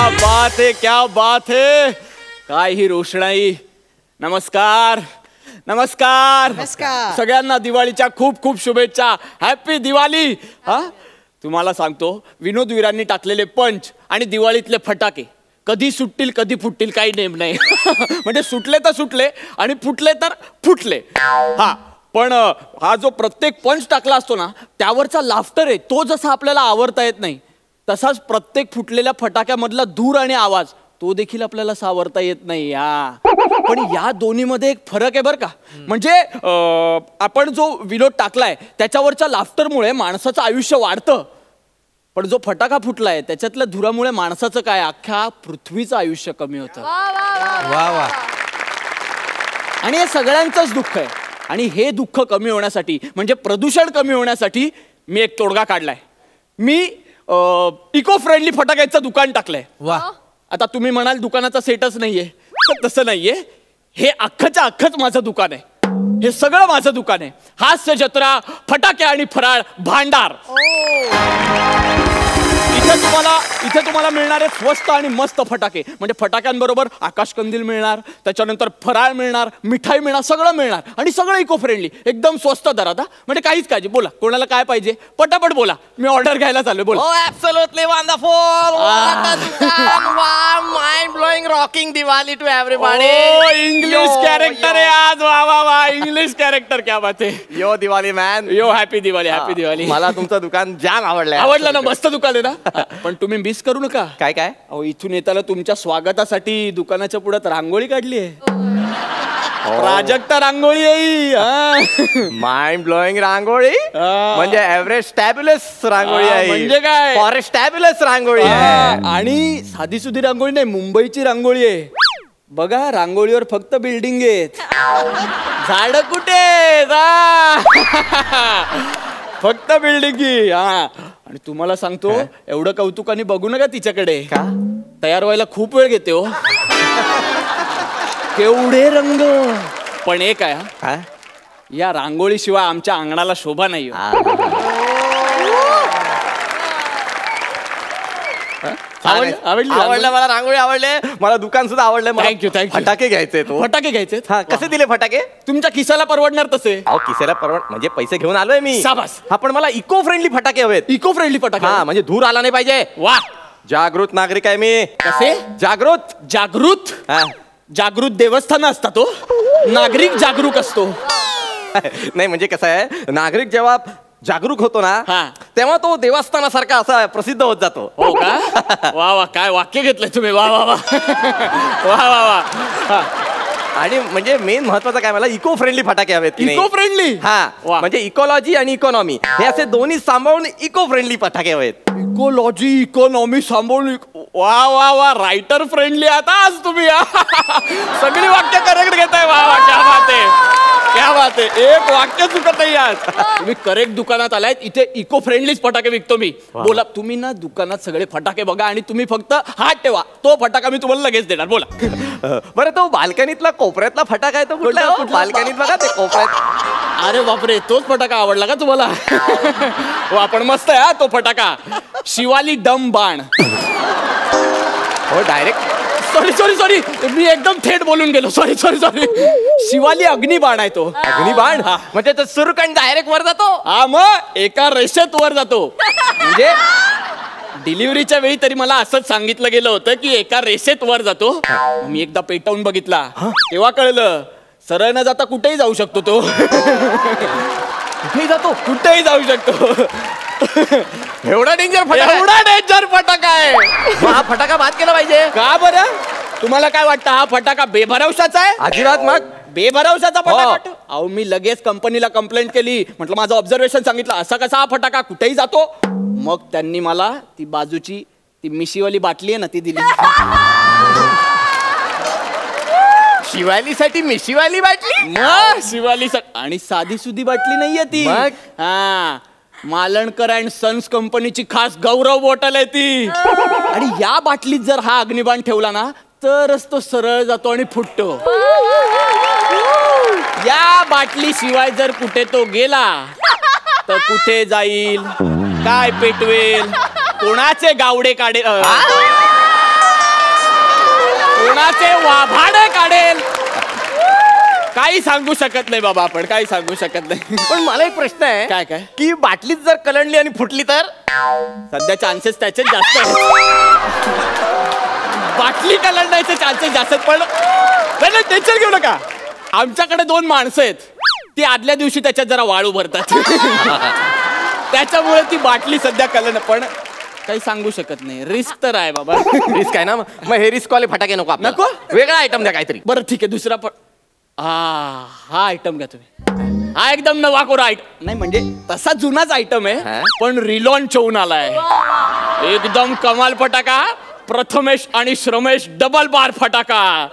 क्या बात है, काय ही रोषणाई. नमस्कार नमस्कार नमस्कार. सगळ्यांना दिवाळीच्या खूप खूप शुभेच्छा. हॅपी दिवाळी. हा, तुम्हाला सांगतो, विनोदवीरांनी टाकलेले पंच आणि दिवाळीतले फटाके कधी सुटतील कधी फुटतील काही नेम नाही. म्हणजे सुटले तर सुटले आणि फुटले तर फुटले. हा, पण हा जो प्रत्येक पंच टाकला असतो ना, त्यावरचा लाफ्टर आहे तो जसा आपल्याला आवरता येत नाही, तसाच प्रत्येक फुटलेल्या फटाक्यामधला धूर आणि आवाज तो देखील आपल्याला सावरता येत नाही. पण या दोन्हीमध्ये एक फरक आहे बरं का. म्हणजे आपण जो विनोद टाकलाय त्याच्यावरच्या लाफ्टरमुळे माणसाचं आयुष्य वाढतं, पण जो फटाका फुटलाय त्याच्यातल्या धुरामुळे माणसाचं काय, अख्ख्या पृथ्वीचं आयुष्य कमी होतं. वा वा. आणि हे सगळ्यांचंच दुःख आहे. आणि हे दुःख कमी होण्यासाठी, म्हणजे प्रदूषण कमी होण्यासाठी मी एक तोडगा काढलाय. मी इको फ्रेंडली फटाक्याचं दुकान टाकलंय. वा. आता तुम्ही म्हणाल दुकानाचा सेटच नाहीये, तर तसं नाहीये. हे अख्खच्या अख्खच माझं दुकान आहे. हे सगळं माझं दुकान आहे. हास्य जत्रा, फटाके आणि फराळ भांडार. इथे तुम्हाला मिळणारे स्वस्त आणि मस्त फटाके. म्हणजे फटाक्यांबरोबर आकाशकंदील मिळणार, त्याच्यानंतर फराळ मिळणार, मिठाई मिळणार, सगळं मिळणार. आणि सगळं इको फ्रेंडली, एकदम स्वस्त दरात. म्हणजे काहीच काळजी. बोला कोणाला काय पाहिजे, पटापट बोला, मी ऑर्डर घ्यायला चाललोय. बोला. Absolutely wonderful. Mind blowing, rocking Diwali to everybody. English character आहे आज. वा वा वा, इंग्लिश कॅरेक्टर. क्या बात आहे. यो दिवाळी मॅन. यो हॅपी दिवाळी. हॅपी दिवाळी. मला तुमचं दुकान जाम आवडलंय. आवडलं ना, मस्त दुकान आहे ना. पण तुम्ही मिस करू नका. काय काय. अहो, इथून येताना तुमच्या स्वागतासाठी दुकानाच्या पुढ्यात रांगोळी काढली आहे. प्राजक्ता रांगोळी आहे. माइंड ब्लोईंग रांगोळी म्हणजे एव्हरेस्ट टॅब्युलस रांगोळी आहे. म्हणजे काय, फॉरेस्ट टॅब्युलस रांगोळी आहे. आणि साधी सुधी रांगोळी नाही, मुंबईची रांगोळी आहे. बघा, रांगोळीवर फक्त बिल्डिंग आहेत, झाड कुठे, फक्त बिल्डिंग. आणि तुम्हाला सांगतो, एवढं कौतुकाने बघू नका तिच्याकडे. का? तयार व्हायला खूप वेळ घेते हो. केवढे रंग. पण एक आहे, या रांगोळीशिवाय आमच्या अंगणाला शोभा नाही. आवडलं मला, रांगोळी आवडले मला, दुकान सुद्धा आवडलंय. Thank you thank you. फटाके घ्यायचे. फटाके घ्यायचे. कसे दिले फटाके? तुमच्या खिसाला परवडणार तसे. अहो, किसाला म्हणजे पैसे घेऊन आलोय मी. शाबास. हा, पण मला इको फ्रेंडली फटाके हवेत. इको फ्रेंडली फटाके. हा, म्हणजे धूर आला नाही पाहिजे. वा. जागृत नागरिक आहे मी. कसे जागृत? जागृत. जागृत देवस्थान असता तो, नागरिक जागरूक असतो. नाही, म्हणजे कसं आहे, नागरिक जेव्हा जागरूक होतो ना, तेव्हा तो देवस्थानासारखा असा प्रसिद्ध होत जातो. हो का? वा वा, काय वाक्य घेतलंय तुम्ही. वा वा वा वा वा वा. आणि म्हणजे मेन महत्वाचं काय, मला इको फ्रेंडली फटाके हवेत. Eco friendly. हा, म्हणजे इकॉलॉजी आणि इकॉनॉमी हे असे दोन्ही सांभाळून इको फ्रेंडली फटाके हवेत. इकोलॉजी इकॉनॉमी सांभाळून. वा वा वा, रायटर फ्रेंडली आता आज तुम्ही. सगळी वाक्य करेक्ट घेताय. वा वा, क्या बात आहे, क्या बात आहे. एक वाक्य चुकत नाही आज. तुम्ही करेक्ट दुकानात आलाय. इथे इको फ्रेंडलीच फटाके विकतो मी. बोला, तुम्ही ना दुकानात सगळे फटाके बघा आणि तुम्ही फक्त हात ठेवा, तो फटाका मी तुम्हाला लगेच देणार. बोला. बरं, तो बाल्कनीतला कोपऱ्यातला फटाका आहे तो कुठला? बाल्कनीत बघा ते कोपऱ्यात. अरे बापरे, तोच फटाका आवडला का तुम्हाला? वा, पण मस्त आहे तो फटाका. शिवाली डम बाण. हो, डायरेक्ट. सॉरी, मी एकदम थेट बोलून गेलो. सॉरी. शिवाली अग्निबाण आहे तो. अग्निबाण म्हणजे तो सुरकण डायरेक्ट वर जातो. हा, मग एका रेषेत वर जातो. म्हणजे डिलिव्हरीच्या वेळी तरी मला असंच सांगितलं गेलं होतं की एका रेषेत वर जातो. मी एकदा पेटवून बघितला, तेव्हा कळलं सरळ न जाता कुठेही जाऊ शकतो तो. कुठेही जाऊ शकतो. एवढा डेंजर फटाका आहे. हा फटाका बाद केला पाहिजे का बरं? तुम्हाला काय वाटतं, हा फटाका बेभरवशाचा आहे? अजिबात. मग बेभरवशाचा फटाका? अहो, मी लगेच कंपनीला कंप्लेंट केली. म्हटलं माझं ऑब्झर्वेशन सांगितलं, असा कसा हा फटाका कुठेही जातो. मग त्यांनी मला ती बाजूची ती मिशीवाली बाटली आहे ना, ती दिली. शिवालीसाठी मिशीवाली बाटली? मग शिवाली आणि साधी सुधी बाटली नाहीये ती. हा, मालणकर अँड सन्स कंपनीची खास गौरव बॉटल आहे ती. आणि या बाटलीत जर हा अग्निबाण ठेवला ना, तरच तो सरळ जातो आणि फुटतो. या बाटली शिवाय जर कुठे तो गेला तर कुठे जाईल, काय पेटवेल, कोणाचे गावडे काढेल. कोणाचे वाभाडे काढेल काही सांगू शकत नाही बाबा, आपण काही सांगू शकत नाही. पण मला एक प्रश्न आहे, काय की बाटलीच जर कलंडली आणि फुटली तर? सध्या चान्सेस त्याचे जास्त आहेत. बाटली कलंडायचे चान्सेस जास्त आहेत, पण टेन्शन घेऊ नका. आमच्याकडे 2 माणसं आहेत, ती आदल्या दिवशी त्याच्यात जरा वाळू भरतात. त्याच्यामुळे ती बाटली सध्या कलंड, पण काही सांगू शकत नाही. रिस्क तर आहे बाबा. रिस्क आहे ना, मग हे रिस्क वाले फटाके नको आपल्याला. नको? वेगळा आयटम द्या काहीतरी. बरं ठीक आहे, दुसरा पण. हा आयटम घ्या तुम्ही. हा एकदम नवा कोरा आयटम नाही, म्हणजे तसा जुनाच आयटम आहे, पण रिलॉन्च होऊन आलाय. एकदम कमाल फटाका. प्रथमेश आणि श्रमेश डबल बार फटाका.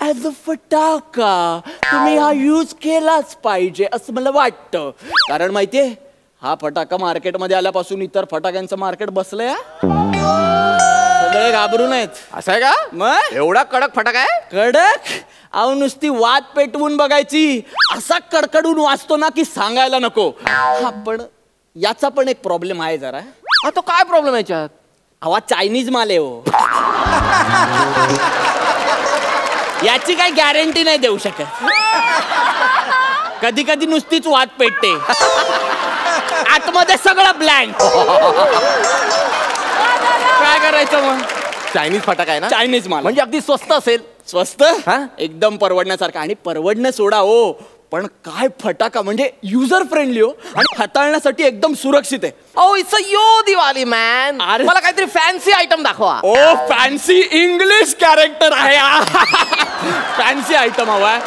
ऍज अ फटाका तुम्ही हा यूज केलाच पाहिजे असं मला वाटतं. कारण माहितीये, हा फटाका मार्केटमध्ये आल्यापासून इतर फटाक्यांचं मार्केट बसलंय. सगळे घाबरून आहेत. असं आहे का? मग एवढा कडक फटाका आहे? कडक? अहो नुसती वात पेटवून बघायची, असा कडकडून वाजतो ना की सांगायला नको. हा पण याचा पण एक प्रॉब्लेम आहे जरा. हा तो काय प्रॉब्लेम आहे याच्यात? हवा चायनीज माल आहे हो. याची काही गॅरंटी नाही देऊ शकत. कधी कधी नुसतीच वात पेटते, आतमध्ये सगळं ब्लँक. काय करायचं मग? चायनीज फटाका आहे ना? चायनीज माल म्हणजे अगदी स्वस्त असेल. स्वस्त? एकदम परवडण्यासारखं. आणि परवडणं सोडा हो, पण काय फटाका, म्हणजे युजर फ्रेंडली हो, आणि हाताळण्यासाठी एकदम सुरक्षित आहे. Oh it's a yo Diwali man. मला काहीतरी फॅन्सी आयटम दाखवा. ओ फॅन्सी इंग्लिश कॅरेक्टर आहे. फॅन्सी आयटम हवाय.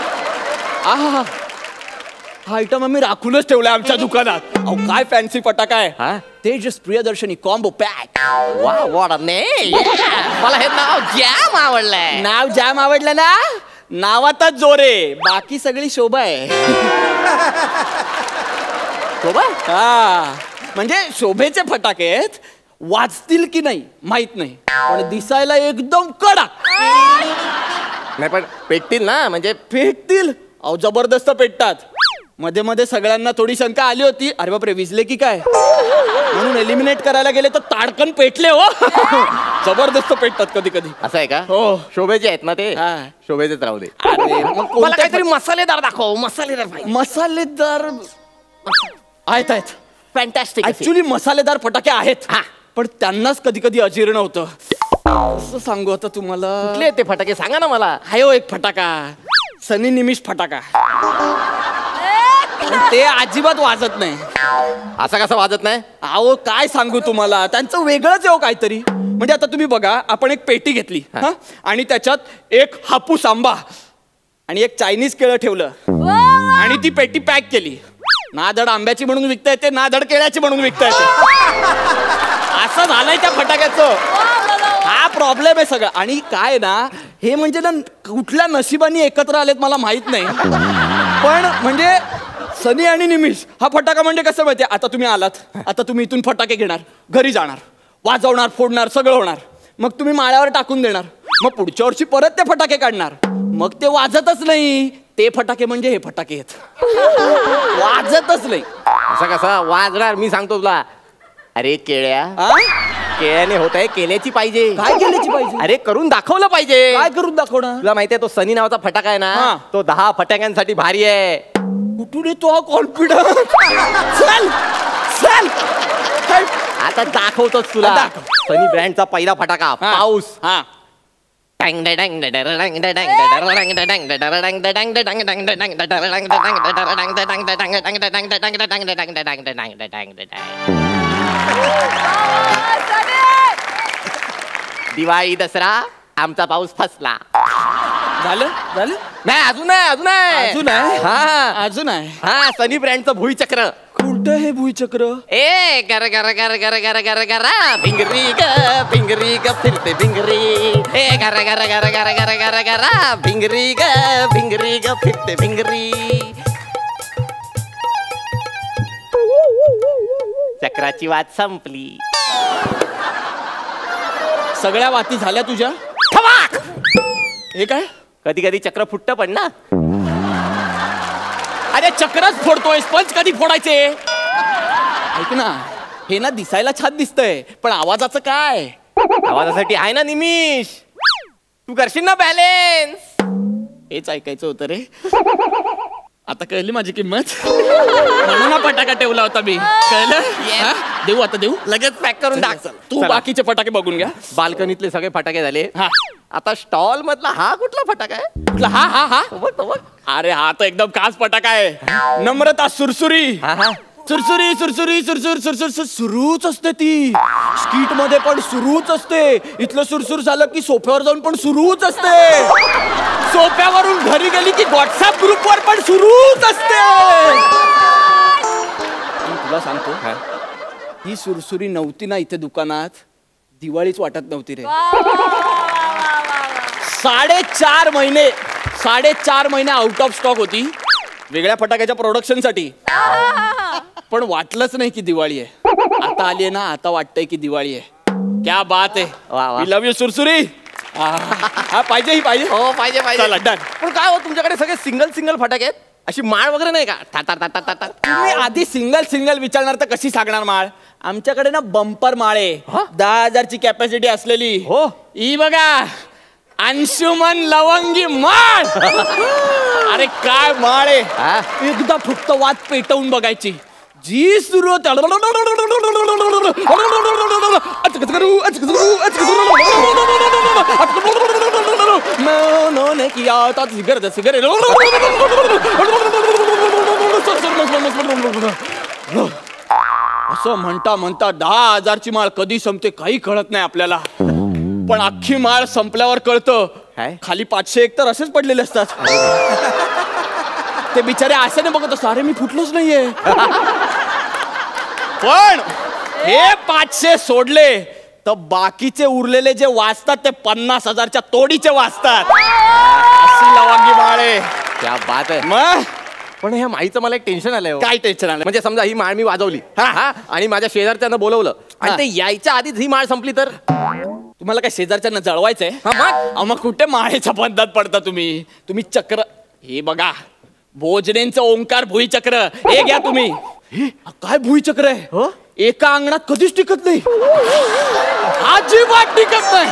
हा आयटम आम्ही राखूनच ठेवलाय आमच्या दुकानात. अहो काय फॅन्सी फटाका आहे. Tejas Priyadarshini combo pack. वा व्हॉट अ नेम. मला हे नाव जॅम आवडलंय. नाव जॅम आवडलं ना? नावातच जोर आहे, बाकी सगळी शोभा आहे. शोभा? हा म्हणजे शोभेचे फटाके आहेत. वाजतील की नाही माहित नाही, पण दिसायला एकदम कडक. नाही पण पेटतील ना? म्हणजे पेटतील. अहो जबरदस्त पेटतात. मध्ये मध्ये सगळ्यांना थोडी शंका आली होती, अरे बापरे विजले की काय, म्हणून एलिमिनेट करायला गेले तर ताडकन पेटले हो. जबरदस्त पेटतात कधी कधी. असं आहे का? हो. शोभेचे आहेत ना ते? शोभेचेच राहू दे. मला काहीतरी मसालेदार दाखव. मसालेदार पाहिजे. मसालेदार आहेत आहेत. फॅन्टॅस्टिक. ऍक्च्युली मसालेदार फटाके आहेत, पण त्यांनाच कधी कधी अजीर्ण होतं. असं सांगू आता तुम्हाला. कुठले ते फटाके सांगा ना मला. हाय हो एक फटाका, सनी निमिष फटाका. ते अजिबात वाजत नाही. असं कसं वाजत नाही? अहो काय सांगू तुम्हाला, त्यांचं वेगळंच आहे हो काहीतरी. म्हणजे आता तुम्ही बघा, आपण एक पेटी घेतली आणि त्याच्यात एक हापूस आंबा आणि एक चायनीज केळं ठेवलं आणि ती पेटी पॅक केली. ना धड आंब्याची म्हणून विकता येते, ना धड केळ्याची म्हणून विकता येते. असं झालंय त्या फटाक्याचं. हा प्रॉब्लेम आहे सगळं. आणि काय ना, हे म्हणजे ना कुठल्या नशिबाने एकत्र आलेत मला माहित नाही, पण म्हणजे सनी आणि निमिष हा फटाका म्हणजे कसं माहितीये, आता तुम्ही आलात, आता तुम्ही इथून फटाके घेणार, घरी जाणार, वाजवणार, फोडणार, सगळं होणार. मग तुम्ही माळ्यावर टाकून देणार. मग पुढच्या वर्षी परत ते फटाके काढणार. मग ते वाजतच नाही. ते फटाके म्हणजे हे फटाके आहेत, वाजतच नाही. असं कसं वाजणार? मी सांगतो तुला. अरे केळ्या, केळ्याने होत आहे, केल्याची पाहिजे. काय केल्याची पाहिजे? अरे करून दाखवलं पाहिजे. काय करून दाखवणार? तुला माहितीये तो सनी नावाचा फटाका आहे ना, तो 10 फटाक्यांसाठी भारी आहे. कुठून येतो हा कॉन्फिडन्स? चल चल आता दाखवतोच तुला. सनी ब्रँडचा पहिला फटाका, पाऊस. दिवाळी दसरा आमचा पाऊस फसला. झालं झालं? नाही अजून आहे, अजून आहे, अजून आहे. हा अजून आहे. हा सनी ब्रँडचं भुईचक्र. कुठं हे भुईचक्र? ए गर गर गर गर गर गर गर भिंगरी ग फिरते भिंगरी. ए गर गर गर गर गर गर गर भिंगरी ग फिरते भिंगरी. चक्राची वाट संपली. सगळ्या वाती झाल्या तुझ्या? ठवाक. हे काय? कधी कधी चक्र फुटतं पण ना. अरे चक्रच फोडतोय, स्पंज कधी फोडायचे? ऐक ना, हे ना दिसायला छान दिसतंय, पण आवाजाचं काय? आवाजासाठी आहे ना निमिष. तू करशील ना बॅलेन्स. हेच ऐकायचं होतं रे. आता कळली माझी किंमत. म्हणून हा फटाका ठेवला होता मी. कळलं? हा? देऊ आता देऊ. लगेच पॅक करून टाक. तू बाकीचे फटाके बघून घ्या. बाल्कनीतले सगळे फटाके झाले. हा. आता स्टॉल मधला हा कुठला फटाका आहे? हा हा हा. बघ. अरे हा तर एकदम खास फटाका आहे. नम्रता सुरसुरी. हा. सुरसुरी सुरसुरी सुरसुर सुरसुर सुरूच असते ती. स्किट मध्ये पण सुरूच असते. इथलं सुरसुर झालं की सोफ्यावर जाऊन पण सुरूच असते. सोफ्यावरून घरी गेली की व्हॉट्सअप ग्रुपवर पण सुरूच असते. तुला सांगतो ही सुरसुरी नव्हती ना इथे दुकानात, दिवाळीच वाटत नव्हती रे. 4.5 महिने आउट ऑफ स्टॉक होती वेगळ्या फटाक्याच्या प्रोडक्शन साठी. पण वाटलंच नाही की दिवाळी आहे. आता आली आहे ना, आता वाटतंय की दिवाळी आहे. क्या बात आहे. वी लव्ह यू सुरसुरी. हा पाहिजे ही पाहिजे. हो पाहिजे चला डन. पण काय हो तुमच्याकडे सगळे सिंगल फटाके आहेत? अशी माळ वगैरे नाही का? तुम्ही आधी सिंगल विचारणार तर कशी सांगणार माळ? आमच्याकडे ना बंपर माळ आहे. 10,000ची कॅपॅसिटी असलेली. हो ही बघा अंशुमन लवंगी माळ. अरे काय माळ आहे. एकदा फक्त वात पेटवून बघायची. जी सुरू होते असं म्हणता 10,000ची माळ कधी संपते काही कळत नाही आपल्याला. पण अख्खी माळ संपल्यावर कळतं खाली 501 तर असेच पडलेले असतात. ते बिचारे असे बघत असतात, अरे मी फुटलोच नाहीये. पण हे 500 सोडले तर बाकीचे उरलेले जे वाचतात ते 50,000च्या तोडीचे वाचतात. अशी लवंगी माळ आहे. क्या बात आहे. मग पण ह्या माळीचं मला एक टेन्शन आलंय. काय टेन्शन आलं? म्हणजे समजा ही माळ मी वाजवली आणि माझ्या शेजारच्यांना बोलवलं आणि ते यायच्या आधीच ही माळ संपली तर? तुम्हाला काय शेजारच्यांना जळवायचंय? मग कुठे माळेच्या बंधात पडता तुम्ही चक्र हे बघा. भोजनेंचं ओंकार भुईचक्र हे घ्या तुम्ही. काय भुईचक्र आहे? एका अंगणात कधीच टिकत नाही. अजिबात टिकत नाही.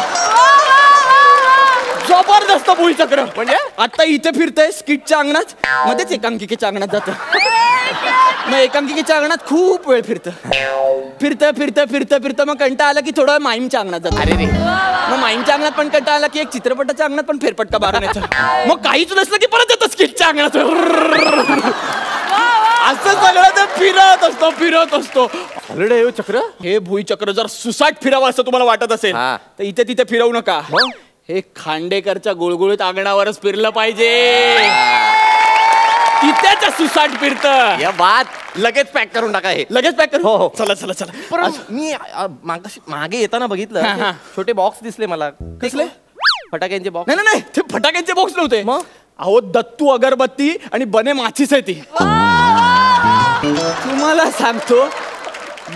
जबरदस्त भुईचक्र. म्हणजे आता इथे फिरतंय स्किटच्या अंगणात, मध्येच एकांकिकेच्या अंगणात जातं. मग एकांकिकेच्या अंगणात खूप वेळ फिरतं मग कंटाळा आला की थोडं माईमच्या अंगणात जातं. अरे रे. मग माईमच्या अंगणात पण कंटाळा आला की एक चित्रपटाच्या अंगणात पण फेरफटका मारून येतं. मग काहीच नसलं की परत येतं स्किटच्या अंगणात. असं सगळं ते फिरत असतो. चक्र हे भुईचक्र जर सुसाट फिरावं असं तुम्हाला वाटत असेल तर इथे तिथे फिरवू नका. हे खांडेकरच्या गुळगुळीत अंगणावरच फिरलं पाहिजे. तिथेच सुसाट फिरत. या बात लगेच पॅक करून टाका. हे लगेच पॅक करू. हो. चला. मी मागे येताना बघितलं छोटे बॉक्स दिसले मला. कसले? फटाक्यांचे बॉक्स? नाही ते फटाक्यांचे बॉक्स नव्हते. मग अहो दत्तू अगरबत्ती आणि बने माचीस आहे ती. तुम्हाला सांगतो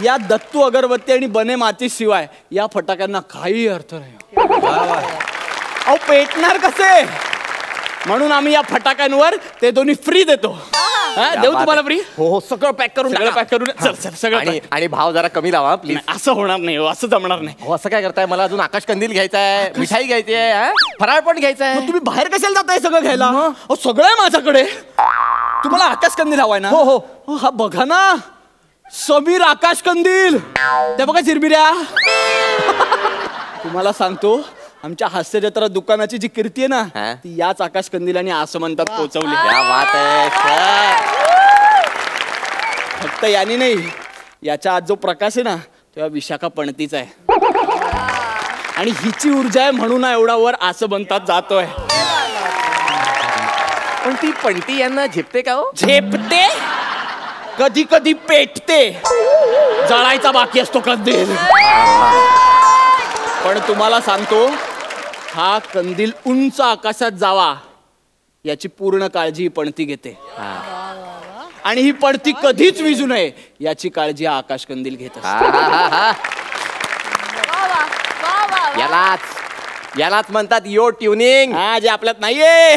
या दत्तू अगरबत्ती आणि बने माचीस शिवाय या फटाक्यांना काही अर्थ नाही. अहो पेटणार कसे? म्हणून आम्ही या फटाक्यांवर ते दोन्ही फ्री देतो. देऊ तुम्हाला फ्री. हो सगळं पॅक करून चल सगळं. आणि भाव जरा कमी लावा प्लीज. असं होणार नाही. असं जमणार नाही. हो असं काय करताय? मला अजून आकाश कंदील घ्यायचा आहे, मिठाई घ्यायची आहे, फराळ पण घ्यायचा आहे. तुम्ही बाहेर कशाला जाताय सगळं घ्यायला? सगळं आहे माझ्याकडे. तुम्हाला आकाश कंदील हवाय ना? हो. हा बघा ना समीर आकाश कंदील. त्या बघा चिरबिऱ्या. तुम्हाला सांगतो आमच्या हास्य जत्रा दुकानाची जी कीर्ती आहे ना ती याच आकाश कंदिलांनी आसमंतात पोहोचवली. क्या बात आहे. फक्त याने नाही, याच्या आत जो प्रकाश आहे ना तो या विशाखा पणतीचा आहे. आणि हिची ऊर्जा आहे म्हणून एवढा वर आसमंतात जातोय. पण ती पणती यांना झेपते का हो? झेपते कधी कधी पेटते. जळायचा बाकी असतो कंदील. पण तुम्हाला सांगतो हा कंदील उंच आकाशात जावा याची पूर्ण काळजी ही पणती घेते. आणि ही पणती कधीच विझू नये याची काळजी हा आकाश कंदील घेत असतो. यालाच म्हणतात यो ट्युनिंग. जे आपल्यात नाहीये.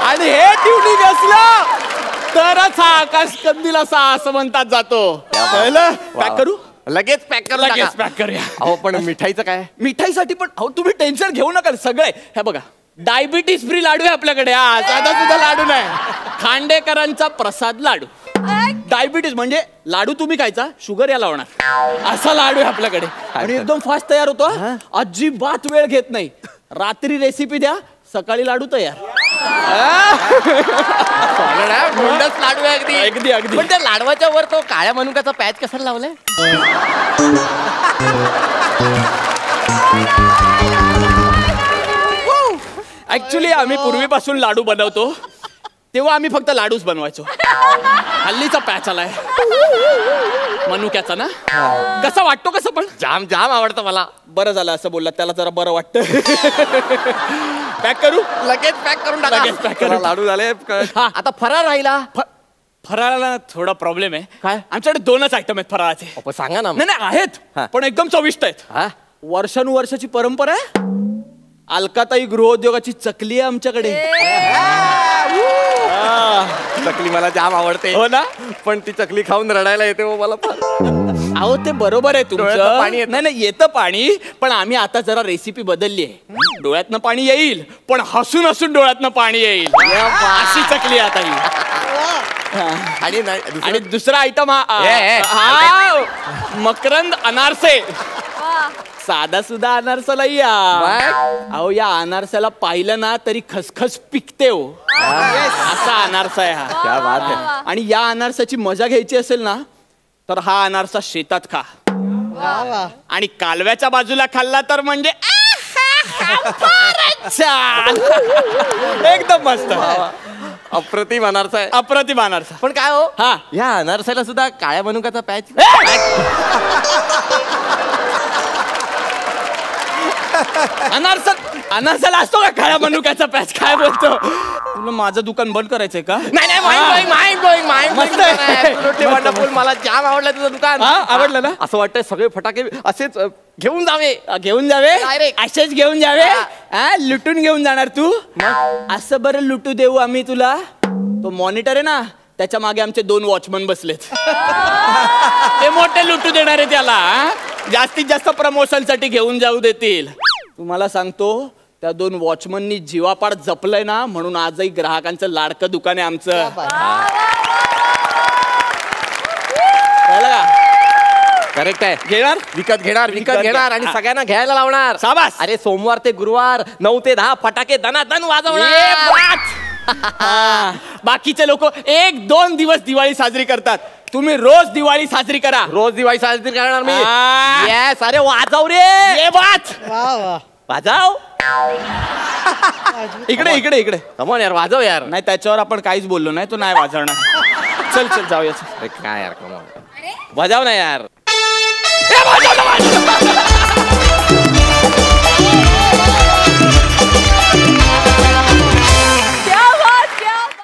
आणि हे ट्युनिंग असलं तरच हा आकाश कंदील असा आसमंतात जातो. कळलं? काय करू? लगेच पॅक करून लगेच टाका. पॅक करूया. अहो पण मिठाईचं काय? मिठाईसाठी पण अहो तुम्ही टेन्शन घेऊ नका सगळे. हे बघा डायबिटीस फ्री लाडू आहे आपल्याकडे. हा साधा सुद्धा लाडू नाही. खांडेकरांचा प्रसाद लाडू. डायबिटीस म्हणजे लाडू तुम्ही खायचा, शुगर याला होणार असा लाडू आहे आपल्याकडे. आणि एकदम फास्ट तयार होतो. अजिबात वेळ घेत नाही. रात्री रेसिपी द्या, सकाळी लाडू तयार. मुंडच लाडू आहे अगदी. अगदी अगदी. पण त्या लाडवाच्या वर तो काळ्या मनुक्याचा पॅच कशाला लावलाय? ऍक्च्युली आम्ही पूर्वीपासून लाडू बनवतो, तेव्हा आम्ही फक्त लाडूच बनवायचो. हल्लीचा पॅच आलाय मनुक्याचा ना. कसा वाटतो? कसं पण जाम जाम आवडतं मला. बरं झालं असं बोलला, त्याला जरा बरं वाटतं. पॅक करू? लगेच पॅक करून टाका. लगेच pack करून. लाडू झाले. हा. आता फराळ राहिला. फराळाला थोडा प्रॉब्लेम आहे. काय? आमच्याकडे 2च आयटम आहेत फराळाचे. अहो, पण सांगा ना. नाही नाही आहेत, हा. पण एकदम चविष्ट आहेत. हा? वर्षानुवर्षाची परंपरा आहे. अलकाताई गृहोद्योगाची चकली आहे आमच्याकडे. चकली मला जाम आवडते. हो ना. पण ती चकली खाऊन रडायला येते हो मला फार. अहो ते बरोबर आहे डोळ्यातनं तुमचं. पाणी येतं. नाही नाही येतं पाणी, पण आम्ही आता जरा रेसिपी बदलली आहे. डोळ्यातनं पाणी येईल, पण हसून हसून डोळ्यातनं पाणी येईल. अशी चकली आहे आता ही. आणि आणि दुसरा आयटम ए. हा मकरंद अनारसे. साधा सुद्धा अनारसा नाही या. अहो या अनारसाला पाहिलं ना तरी खसखस पिकते हो. असा अनारसा आहे हा. क्या बात आहे. आणि या अनारसाची मजा घ्यायची असेल ना तर हा अनारसा शेतात खा. आणि कालव्याच्या बाजूला खाल्ला तर म्हणजे फारच छान. एकदम मस्त. अप्रतिम अनारसा आहे. अप्रतिम अनारसा. पण काय हो, हा. या अनारसाला सुद्धा काळ्या मनुक्याचा पॅच. अनारसाला असतो का काळ्या मनुक्याचा पॅच? काय बोलतो तुला? माझं दुकान बंद करायचंय का? नाही मस्त आहे. वंडरफुल. मला जाम आवडलं तुझं दुकान. आवडलं ना? असं वाटतंय सगळे फटाके असेच घेऊन जावे. घेऊन जावे? Direct. असेच घेऊन जावे? हा. लुटून घेऊन जाणार तू? असं बरं लुटू देऊ आम्ही तुला. तो मॉनिटर आहे ना, त्याच्या मागे आमचे 2 वॉचमन बसलेत. ते मोठे लुटू देणार आहे त्याला. जास्तीत जास्त प्रमोशन साठी घेऊन जाऊ देतील. तुम्हाला सांगतो त्या 2 वॉचमननी जीवापाड जपलंय ना, म्हणून आजही ग्राहकांचं लाडकं दुकान आहे आमचं. कळलं का? करेक्ट आहे. घेणार? विकत घेणार आणि सगळ्यांना घ्यायला लावणार. शाबास. अरे सोमवार ते गुरुवार 9 ते 10 फटाके दनादन वाजवणार. बाकीचे लोक 1-2 दिवस दिवाळी साजरी करतात. तुम्ही रोज दिवाळी साजरी करा. रोज दिवाळी साजरी करणार मी. आ. येस. अरे वाजव रे. ये बात. वाजव. इकडे इकडे इकडे. कमॉन यार, वाजव यार. नाही त्याच्यावर आपण काहीच बोललो नाही. तो नाही वाजवणार. चल चल जाऊया. अरे काय यार, कमॉन वाजव ना यार. वाजव.